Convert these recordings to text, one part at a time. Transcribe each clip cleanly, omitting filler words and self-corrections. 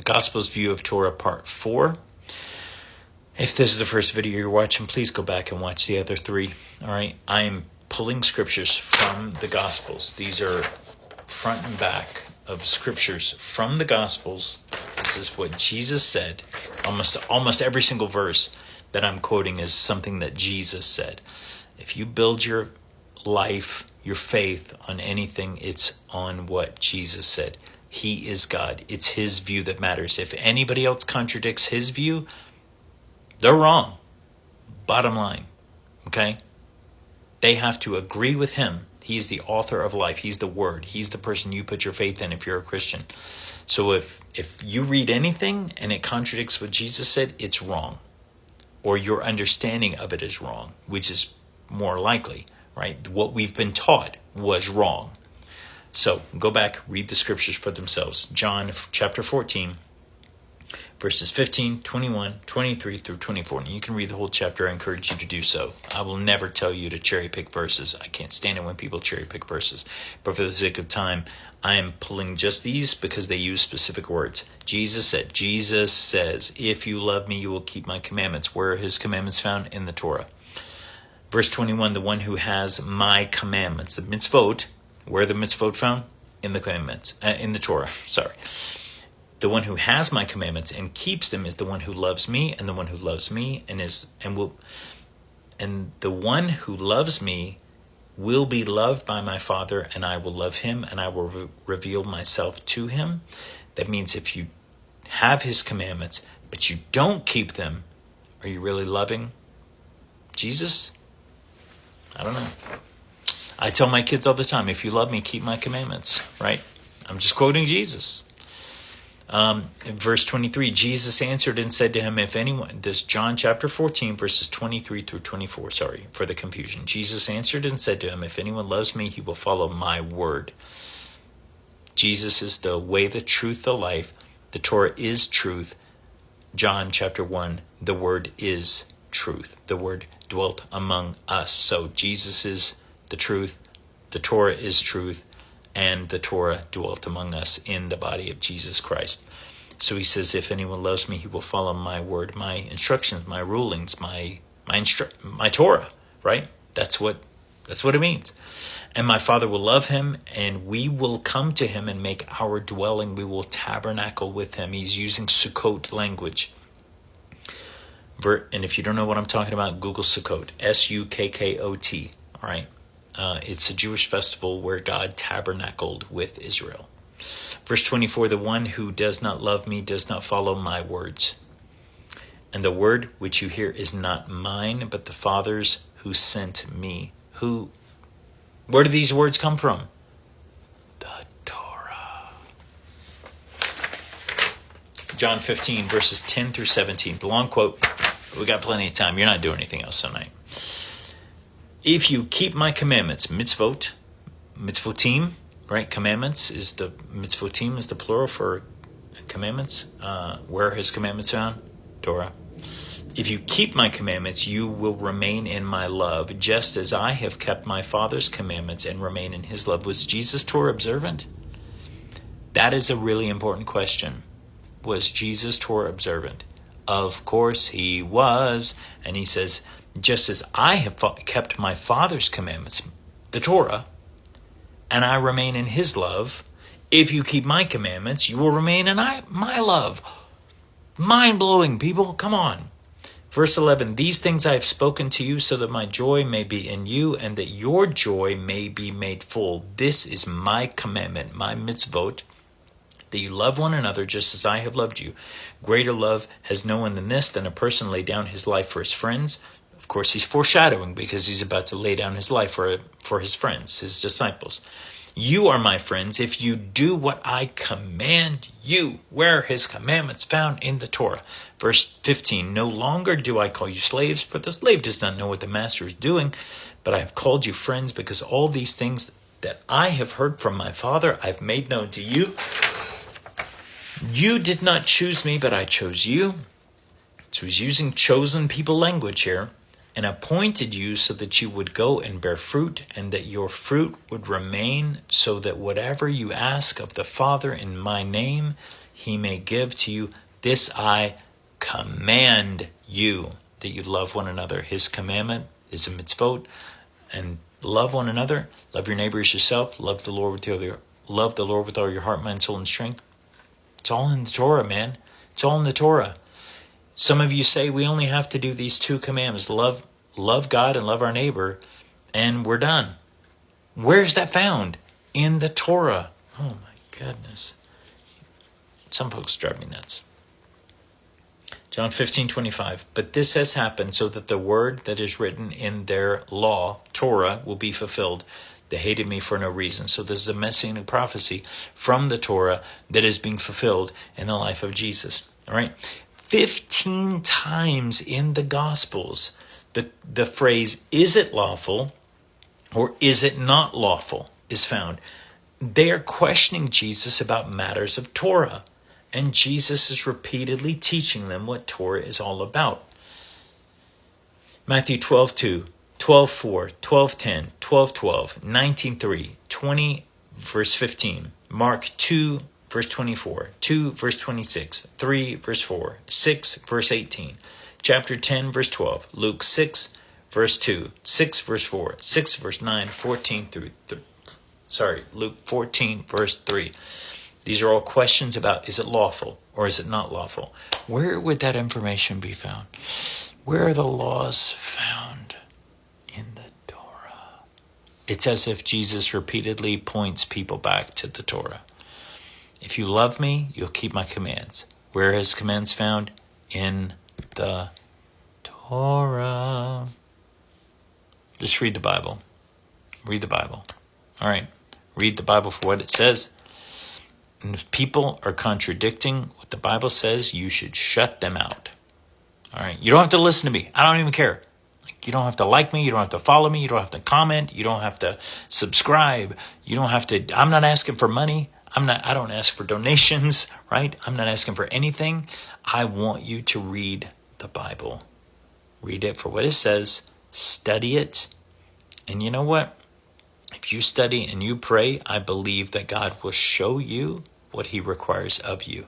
The Gospel's View of Torah, Part 4. If this is the first video you're watching, please go back and watch the other 3. All right, I am pulling scriptures from the Gospels. These are front and back of scriptures from the Gospels. This is what Jesus said. Almost every single verse that I'm quoting is something that Jesus said. If you build your life, your faith on anything, it's on what Jesus said. He is God. It's his view that matters. If anybody else contradicts his view, they're wrong. Bottom line. Okay? They have to agree with him. He's the author of life. He's the Word. He's the person you put your faith in if you're a Christian. So if you read anything and it contradicts what Jesus said, it's wrong. Or your understanding of it is wrong, which is more likely, right? What we've been taught was wrong. So go back, read the scriptures for themselves. John chapter 14, verses 15, 21, 23 through 24. And you can read the whole chapter. I encourage you to do so. I will never tell you to cherry pick verses. I can't stand it when people cherry pick verses. But for the sake of time, I am pulling just these because they use specific words. Jesus says, if you love me, you will keep my commandments. Where are his commandments found? In the Torah. Verse 21, the one who has my commandments, the mitzvot. Where are the mitzvot found? In the commandments, in the Torah, sorry. The one who has my commandments and keeps them is the one who loves me, and the one who loves me and the one who loves me will be loved by my Father, and I will love him, and I will reveal myself to him. That means if you have his commandments, but you don't keep them, are you really loving Jesus? I don't know. I tell my kids all the time, if you love me, keep my commandments, right? I'm just quoting Jesus. In verse 23, Jesus answered and said to him, if anyone, this John chapter 14, verses 23 through 24, sorry for the confusion. Jesus answered and said to him, if anyone loves me, he will follow my word. Jesus is the way, the truth, the life. The Torah is truth. John chapter 1, the word is truth. The word dwelt among us. So Jesus is the truth, the Torah is truth, and the Torah dwelt among us in the body of Jesus Christ. So he says, if anyone loves me, he will follow my word, my instructions, my rulings, my Torah, right? That's what it means. And my Father will love him, and we will come to him and make our dwelling. We will tabernacle with him. He's using Sukkot language. And if you don't know what I'm talking about, Google Sukkot, Sukkot, all right? It's a Jewish festival where God tabernacled with Israel. Verse 24, the one who does not love me does not follow my words. And the word which you hear is not mine, but the Father's who sent me. Where do these words come from? The Torah. John 15, verses 10 through 17. The long quote. We got plenty of time. You're not doing anything else tonight. If you keep my commandments, mitzvotim, right? Commandments is mitzvotim is the plural for commandments. Where are his commandments found? Torah. If you keep my commandments, you will remain in my love, just as I have kept my Father's commandments and remain in his love. Was Jesus Torah observant? That is a really important question. Was Jesus Torah observant? Of course he was. And he says, just as I have kept my Father's commandments, the Torah, and I remain in his love, if you keep my commandments, you will remain in my love. Mind-blowing, people. Come on. Verse 11, these things I have spoken to you so that my joy may be in you and that your joy may be made full. This is my commandment, my mitzvot, that you love one another just as I have loved you. Greater love has no one than this, than a person lay down his life for his friends. Of course, he's foreshadowing because he's about to lay down his life for his friends, his disciples. You are my friends if you do what I command you. Where are his commandments found? In the Torah. Verse 15, no longer do I call you slaves, for the slave does not know what the master is doing, but I have called you friends because all these things that I have heard from my Father I've made known to you. You did not choose me, but I chose you. So he's using chosen people language here. And appointed you so that you would go and bear fruit, and that your fruit would remain, so that whatever you ask of the Father in my name, he may give to you. This I command you, that you love one another. His commandment is a mitzvot, and love one another. Love your neighbor as yourself. Love the Lord with all your heart, mind, soul, and strength. It's all in the Torah, man. It's all in the Torah. Some of you say we only have to do these 2 commandments: love God and love our neighbor, and we're done. Where's that found? In the Torah. Oh my goodness. Some folks drive me nuts. John 15:25. But this has happened so that the word that is written in their law, Torah, will be fulfilled. They hated me for no reason. So this is a messianic prophecy from the Torah that is being fulfilled in the life of Jesus. All right. 15 times in the Gospels, the phrase, is it lawful or is it not lawful, is found. They are questioning Jesus about matters of Torah. And Jesus is repeatedly teaching them what Torah is all about. Matthew 12:2, 12:4, 12:10, 12:12, 19:3, 20 verse 15, Mark 2 verse 24, 2 verse 26, 3 verse 4, 6 verse 18, chapter 10 verse 12, Luke 6 verse 2, 6 verse 4, 6 verse 9, 14 through Luke 14 verse 3. These are all questions about, is it lawful or is it not lawful? Where would that information be found? Where are the laws found? In the Torah. It's as if Jesus repeatedly points people back to the Torah. If you love me, you'll keep my commands. Where are his commands found? In the Torah. Just read the Bible. Read the Bible. All right. Read the Bible for what it says. And if people are contradicting what the Bible says, you should shut them out. All right. You don't have to listen to me. I don't even care. You don't have to like me. You don't have to follow me. You don't have to comment. You don't have to subscribe. You don't have to. I'm not asking for money. I don't ask for donations, right? I'm not asking for anything. I want you to read the Bible. Read it for what it says. Study it. And you know what? If you study and you pray, I believe that God will show you what he requires of you.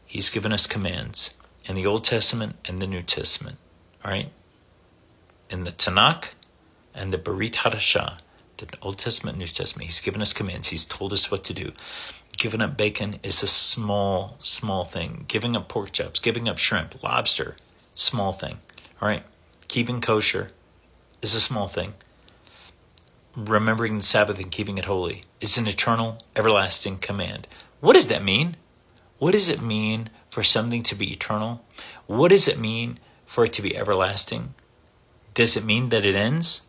He's given us commands in the Old Testament and the New Testament. All right? In the Tanakh and the Berit Hadashah, the Old Testament, New Testament, he's given us commands. He's told us what to do. Giving up bacon is a small thing. Giving up pork chops, giving up shrimp, lobster, small thing. All right? Keeping kosher is a small thing. Remembering the Sabbath and keeping it holy is an eternal, everlasting command. What does that mean? What does it mean for something to be eternal? What does it mean for it to be everlasting? Does it mean that it ends?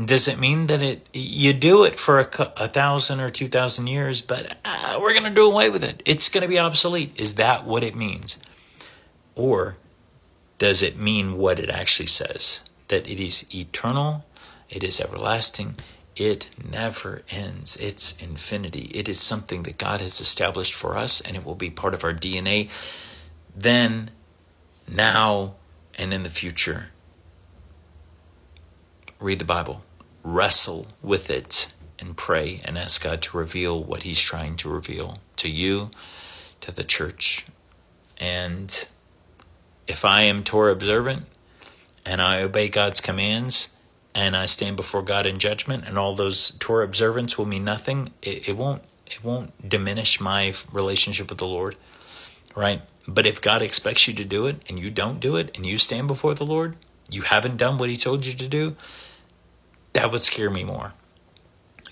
Does it mean that you do it for 1,000 or 2,000 years, but we're going to do away with it? It's going to be obsolete. Is that what it means? Or does it mean what it actually says? That it is eternal, it is everlasting, it never ends. It's infinity. It is something that God has established for us, and it will be part of our DNA then, now, and in the future. Read the Bible. Wrestle with it and pray and ask God to reveal what he's trying to reveal to you, to the church. And if I am Torah observant and I obey God's commands, and I stand before God in judgment, and all those Torah observance will mean nothing, it won't diminish my relationship with the Lord, right? But if God expects you to do it, and you don't do it, and you stand before the Lord, you haven't done what he told you to do, that would scare me more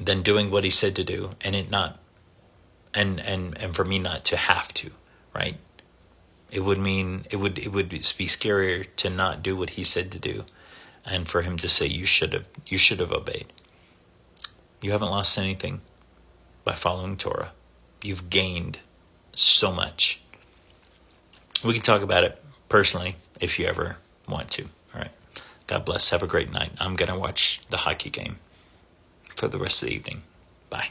than doing what he said to do, and it not, and for me not to have to, right? It would mean, it would be scarier to not do what he said to do, and for him to say, you should have obeyed. You haven't lost anything by following Torah. You've gained so much. We can talk about it personally if you ever want to. All right. God bless. Have a great night. I'm going to watch the hockey game for the rest of the evening. Bye.